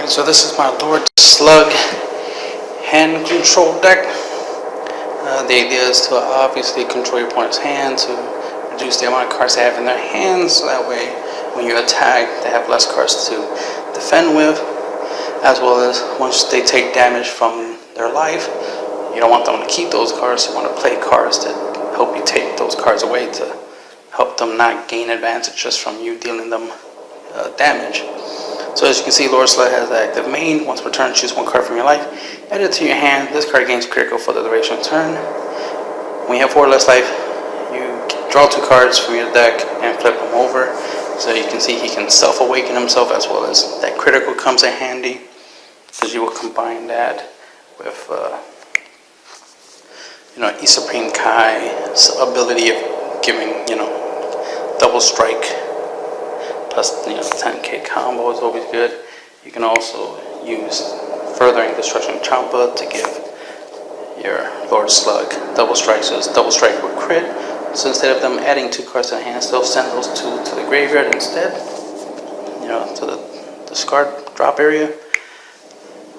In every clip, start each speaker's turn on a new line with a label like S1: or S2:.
S1: Alright, so this is my Lord Slug hand control deck. The idea is to obviously control your opponent's hand to reduce the amount of cards they have in their hands, so that way when you attack they have less cards to defend with, as well as once they take damage from their life, you don't want them to keep those cards. You want to play cards that help you take those cards away to help them not gain advantage just from you dealing them damage. So as you can see, Lord Slug has the active main. Once per turn, choose one card from your life, add it to your hand. This card gains critical for the duration of the turn. When you have 4 or less life, you draw 2 cards from your deck and flip them over. So you can see he can self-awaken himself, as well as that critical comes in handy, because you will combine that with E Supreme Kai's ability of giving double strike plus 10k combo is always good. You can also use Furthering Destruction Champa to give your Lord Slug double strike, so it's double strike with crit. So instead of them adding 2 cards to the hand, they'll send those 2 to the graveyard instead, to the discard drop area.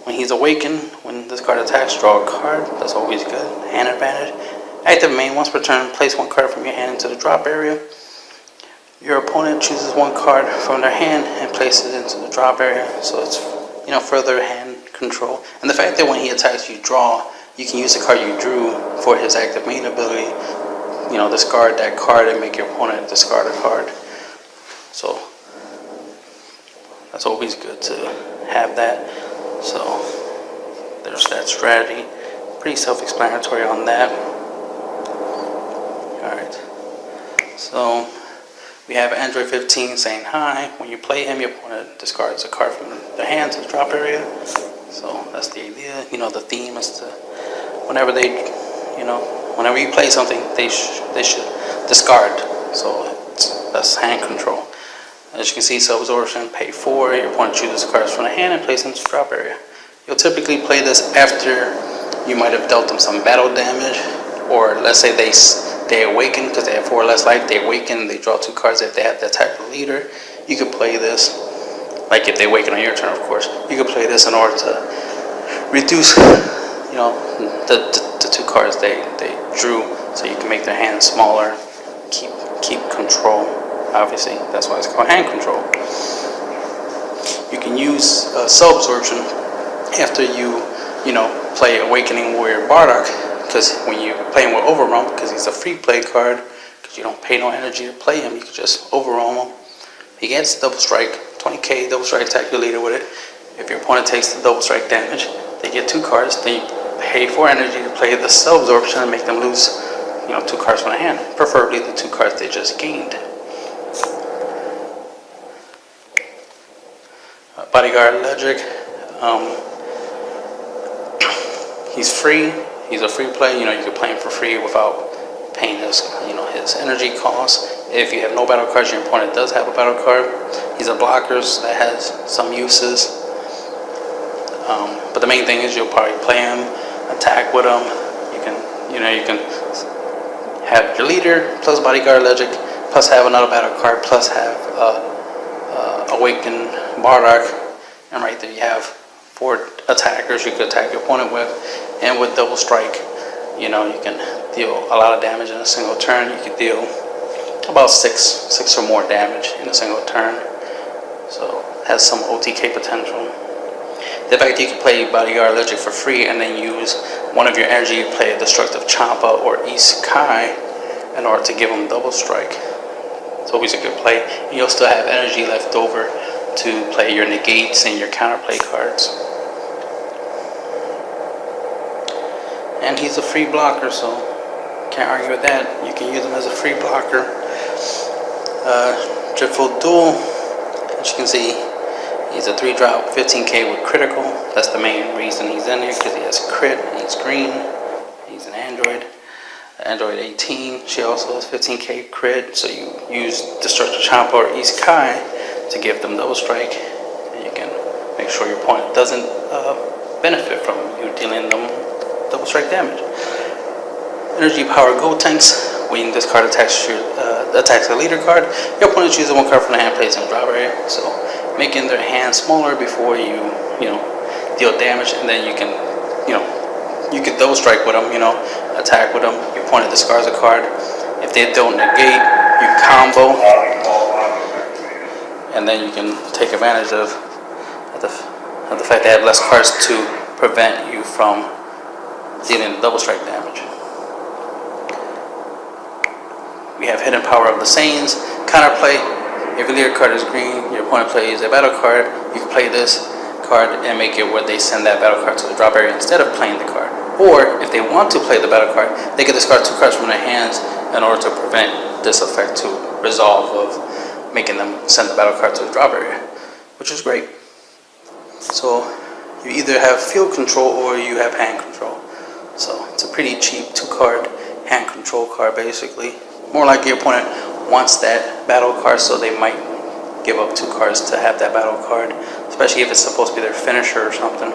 S1: When he's awakened, when this card attacks, draw a card. That's always good. Hand advantage. Active main. Once per turn, place 1 card from your hand into the drop area. Your opponent chooses 1 card from their hand and places it into the drop area. So it's further hand control. And the fact that when he attacks you draw, you can use the card you drew for his active main ability. Discard that card and make your opponent discard a card. So that's always good to have that. So there's that strategy. Pretty self-explanatory on that. Alright. So we have Android 15 saying hi. When you play him, your opponent discards a card from their hand to the drop area. So that's the idea. The theme is to whenever you play something, they should discard. So that's hand control. As you can see, self-absorption, pay 4. Your opponent chooses cards from the hand and places them into the drop area. You'll typically play this after you might have dealt them some battle damage, or let's say they awaken because they have 4 or less life. They awaken, they draw 2 cards if they have that type of leader. You could play this, like if they awaken on your turn, of course. You could play this in order to reduce, the 2 cards they drew, so you can make their hand smaller, keep control. Obviously, that's why it's called hand control. You can use self-absorption after you play Awakening Warrior Bardock, because when you're playing with Overwhelm, because he's a free play card, because you don't pay no energy to play him, you can just overwhelm him. He gets double strike, 20k double strike, attack your leader with it. If your opponent takes the double strike damage, they get 2 cards. Then you pay 4 energy to play the self-absorption and make them lose 2 cards from the hand, preferably the 2 cards they just gained. Bodyguard Electric, he's free. He's a free play. You can play him for free without paying his energy costs. If you have no battle cards, your opponent does have a battle card. He's a blocker, so that has some uses. But the main thing is you'll probably play him, attack with him. You can have your leader plus Bodyguard Electric, plus have another battle card, plus have Awakened Bardock, and right there you have 4 attackers you could attack your opponent with. And with double strike, you can deal a lot of damage in a single turn. You could deal about 6 or more damage in a single turn. So it has some OTK potential. The fact that you can play Bodyguard Electric for free and then use one of your energy to play a Destructive Champa or Kai in order to give them double strike. It's always a good play. And you'll still have energy left over to play your negates and your counterplay cards. And he's a free blocker, so can't argue with that. You can use him as a free blocker. Duel, as you can see, he's a 3-drop, 15k with critical. That's the main reason he's in here, because he has crit, he's green, he's an Android 18. She also has 15k crit, so you use Destructive Champa or Kai to give them double strike, and you can make sure your opponent doesn't benefit from you dealing them double strike damage. Energy Power Gold Tanks. When this card attacks a leader card, your opponent chooses 1 card from the hand, plays in the drop area. So making their hand smaller before you deal damage, and then you can double strike with them, attack with them. Your opponent discards a card. If they don't negate, you combo, and then you can take advantage of the fact they have less cards to prevent you from dealing the double strike damage. We have Hidden Power of the Saiyans, counterplay. If your leader card is green, your opponent plays a battle card, you can play this card and make it where they send that battle card to the drop area instead of playing the card. Or if they want to play the battle card, they can discard 2 cards from their hands in order to prevent this effect to resolve of making them send the battle card to the drop area, which is great. So you either have field control or you have hand control. So it's a pretty cheap 2-card hand control card basically. More like your opponent wants that battle card, so they might give up 2 cards to have that battle card, especially if it's supposed to be their finisher or something.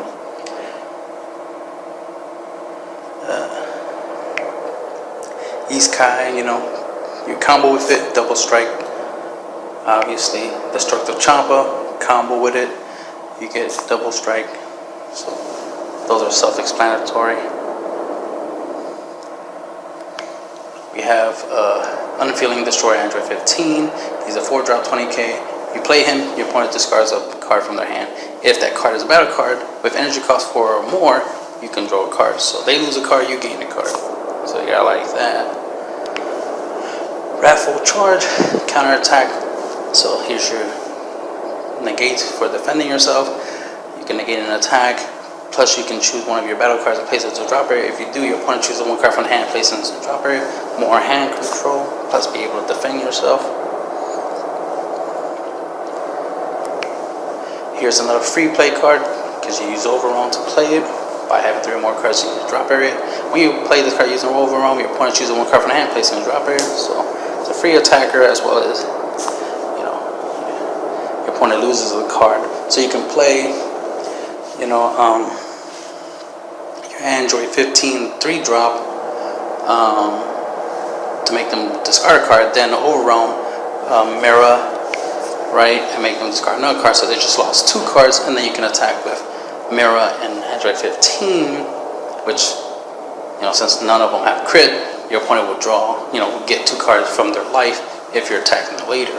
S1: Iskai, you combo with it, double strike. Obviously, Destructive Champa, combo with it, you get double strike. So those are self-explanatory. We have Unfeeling Destroyer Android 15. He's a 4-drop 20k. You play him, your opponent discards a card from their hand. If that card is a battle card with energy cost 4 or more, you can draw a card. So they lose a card, you gain a card. So yeah, I like that. Wrathful Charge, counterattack. So here's your negate for defending yourself. You can negate an attack. Plus you can choose one of your battle cards and place it to the drop area. If you do, your opponent chooses 1 card from the hand, place it into the drop area. More hand control, plus be able to defend yourself. Here's another free play card, because you use Overwhelm to play it. By having 3 or more cards in the drop area. When you play this card using Overwhelm, your opponent chooses 1 card from the hand, place it in the drop area. So it's a free attacker, as well as your opponent loses a card. So you can play your Android 15 3-drop to make them discard a card, then Overwhelm Mirror, right, and make them discard another card. So they just lost 2 cards, and then you can attack with Mirror and Android 15, which, since none of them have crit, your opponent will draw, will get 2 cards from their life if you're attacking them later.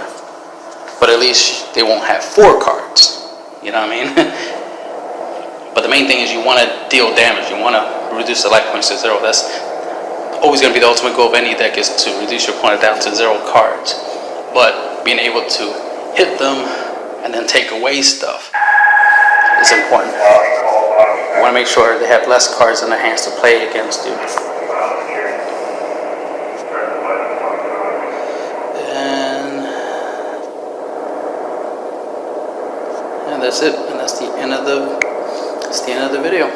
S1: But at least they won't have 4 cards, you know what I mean? But the main thing is you want to deal damage, you want to reduce the life points to 0. That's always going to be the ultimate goal of any deck, is to reduce your opponent down to 0 cards. But being able to hit them and then take away stuff is important. You want to make sure they have less cards in their hands to play against you. And that's it. And that's the end of the video.